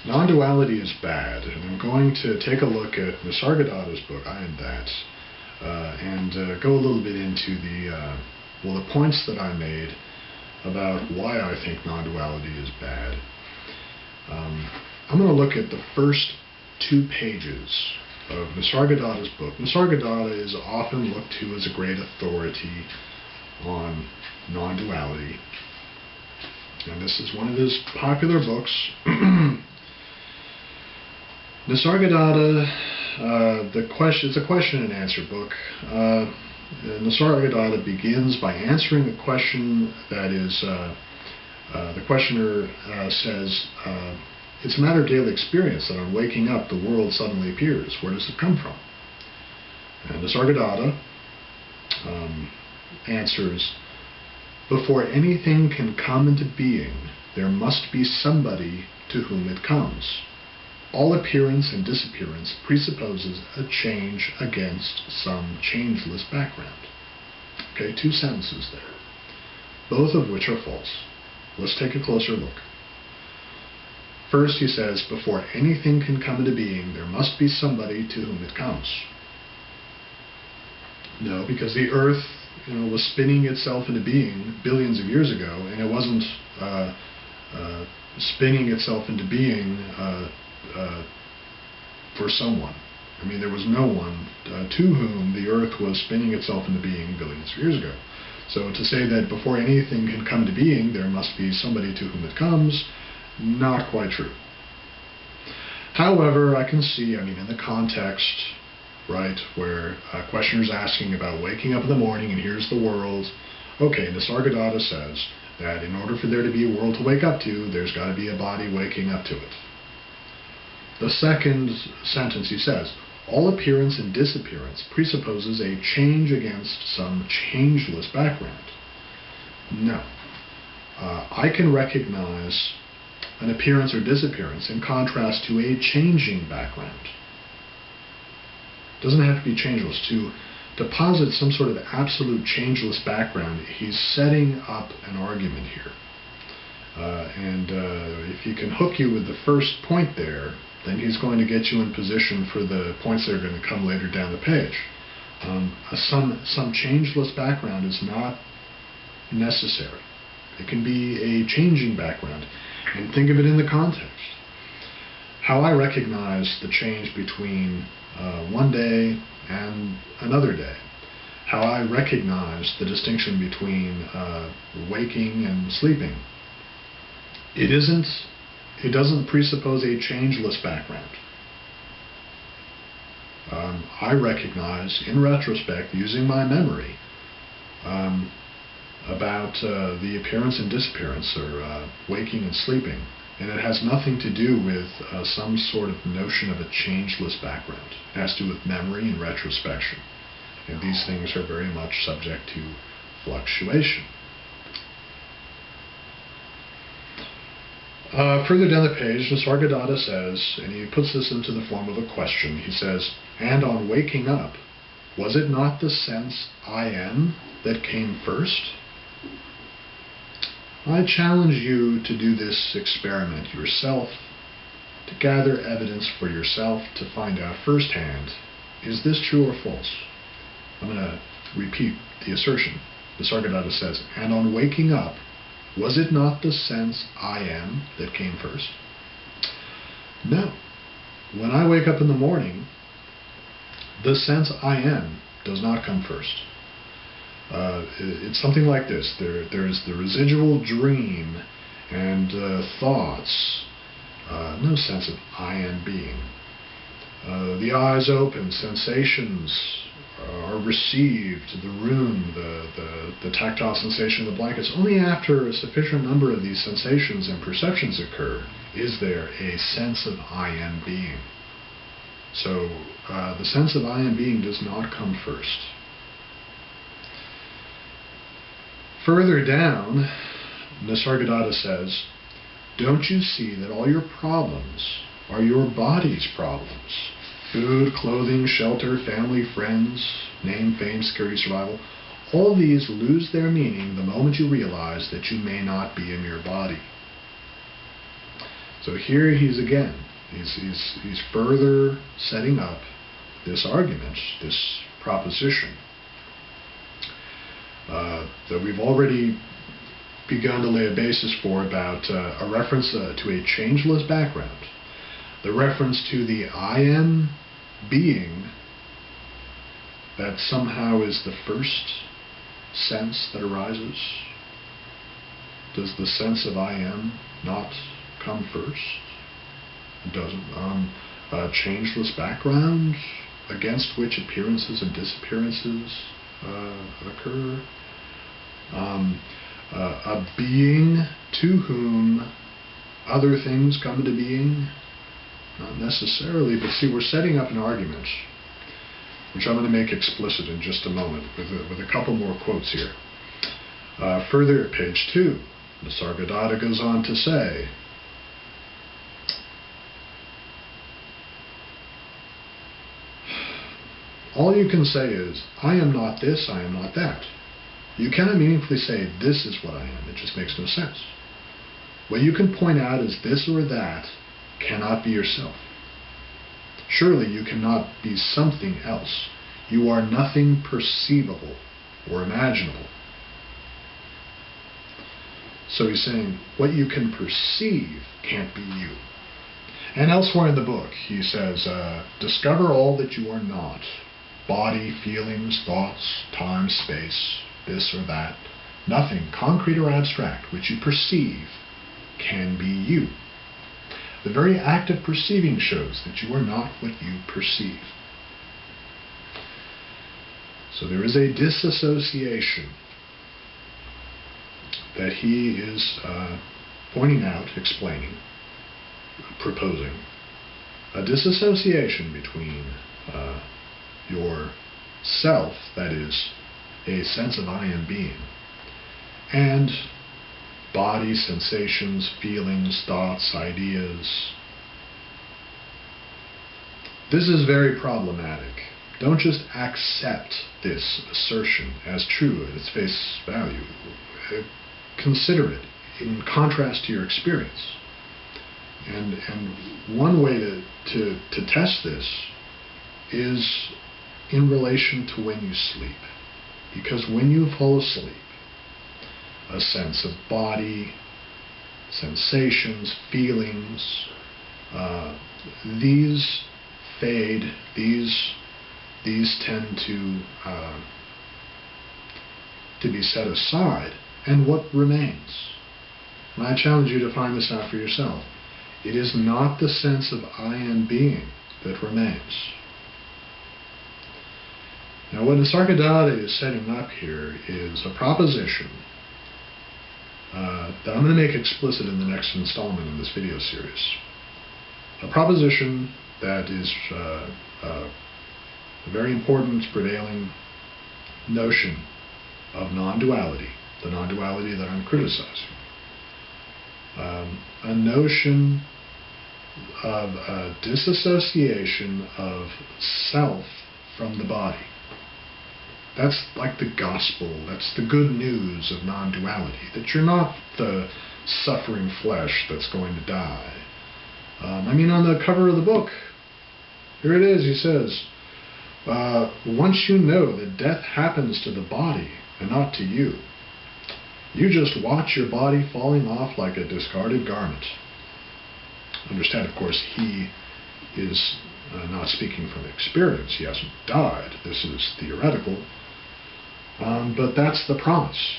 Non-duality is bad, and I'm going to take a look at Nisargadatta's book, I Am That, and go a little bit into the points that I made about why I think non-duality is bad. I'm going to look at the first 2 pages of Nisargadatta's book. Nisargadatta is often looked to as a great authority on non-duality, and this is one of his popular books. Nisargadatta, it's a question and answer book. Nisargadatta begins by answering the question that is, the questioner says, it's a matter of daily experience that on waking up the world suddenly appears. Where does it come from? And Nisargadatta answers, before anything can come into being, there must be somebody to whom it comes. All appearance and disappearance presupposes a change against some changeless background. Okay, 2 sentences there, both of which are false. Let's take a closer look. First, he says, before anything can come into being, there must be somebody to whom it comes. No, because the Earth, was spinning itself into being billions of years ago, and it wasn't spinning itself into being for someone. I mean, there was no one to whom the Earth was spinning itself into being billions of years ago. So to say that before anything can come to being, there must be somebody to whom it comes, not quite true. However, I can see, in the context, right, where a questioner's asking about waking up in the morning and here's the world. Okay, Nisargadatta says that in order for there to be a world to wake up to, there's got to be a body waking up to it. The second sentence he says, all appearance and disappearance presupposes a change against some changeless background. No. I can recognize an appearance or disappearance in contrast to a changing background. It doesn't have to be changeless. To deposit some sort of absolute changeless background, he's setting up an argument here. If he can hook you with the first point there, then he's going to get you in position for the points that are going to come later down the page. Some changeless background is not necessary. It can be a changing background. And think of it in the context. How I recognize the change between one day and another day. How I recognize the distinction between waking and sleeping. It doesn't presuppose a changeless background. I recognize, in retrospect, using my memory, about the appearance and disappearance, or waking and sleeping. And it has nothing to do with some sort of notion of a changeless background. It has to do with memory and retrospection. And these things are very much subject to fluctuation. Further down the page, Nisargadatta says, and he puts this into the form of a question, he says, and on waking up, was it not the sense I am that came first? I challenge you to do this experiment yourself, to gather evidence for yourself, to find out firsthand, is this true or false? I'm going to repeat the assertion. Nisargadatta says, and on waking up, was it not the sense I am that came first? No. When I wake up in the morning, the sense I am does not come first. It's something like this. There's the residual dream and thoughts, no sense of I am being. The eyes open, sensations are received, the room, the tactile sensation of the blankets. Only after a sufficient number of these sensations and perceptions occur is there a sense of I am being. So the sense of I am being does not come first. Further down, Nisargadatta says, don't you see that all your problems are your body's problems? Food, clothing, shelter, family, friends, name, fame, security, survival. All these lose their meaning the moment you realize that you may not be in your body. So here he's again. He's further setting up this argument, this proposition that we've already begun to lay a basis for about a reference to a changeless background, the reference to the I am being that somehow is the first sense that arises. Does the sense of I am not come first? It doesn't. A changeless background against which appearances and disappearances occur. A being to whom other things come into being. Not necessarily, but see, we're setting up an argument, which I'm going to make explicit in just a moment with a couple more quotes here. Further at page 2, Nisargadatta goes on to say, all you can say is, I am not this, I am not that. You cannot meaningfully say, this is what I am. It just makes no sense. What you can point out as this or that cannot be yourself. Surely you cannot be something else. You are nothing perceivable or imaginable. So he's saying, what you can perceive can't be you. And elsewhere in the book, he says, discover all that you are not. Body, feelings, thoughts, time, space, this or that. Nothing, concrete or abstract, which you perceive can be you. The very act of perceiving shows that you are not what you perceive. So there is a disassociation that he is pointing out, explaining, proposing. A disassociation between your self, that is, a sense of I am being, and body, sensations, feelings, thoughts, ideas. This is very problematic. Don't just accept this assertion as true at its face value. Consider it in contrast to your experience. And one way to test this is in relation to when you sleep. Because when you fall asleep, a sense of body, sensations, feelings, these fade, these tend to be set aside. And what remains? And I challenge you to find this out for yourself. It is not the sense of I am being that remains. Now what Nisargadatta is setting up here is a proposition that I'm going to make explicit in the next installment in this video series. A proposition that is a very important prevailing notion of non-duality, the non-duality that I'm criticizing. A notion of a disassociation of self from the body. That's like the gospel, that's the good news of non-duality, that you're not the suffering flesh that's going to die. I mean, on the cover of the book, here it is, he says, once you know that death happens to the body and not to you, you just watch your body falling off like a discarded garment. Understand, of course, he is not speaking from experience. He hasn't died. This is theoretical. But that's the promise.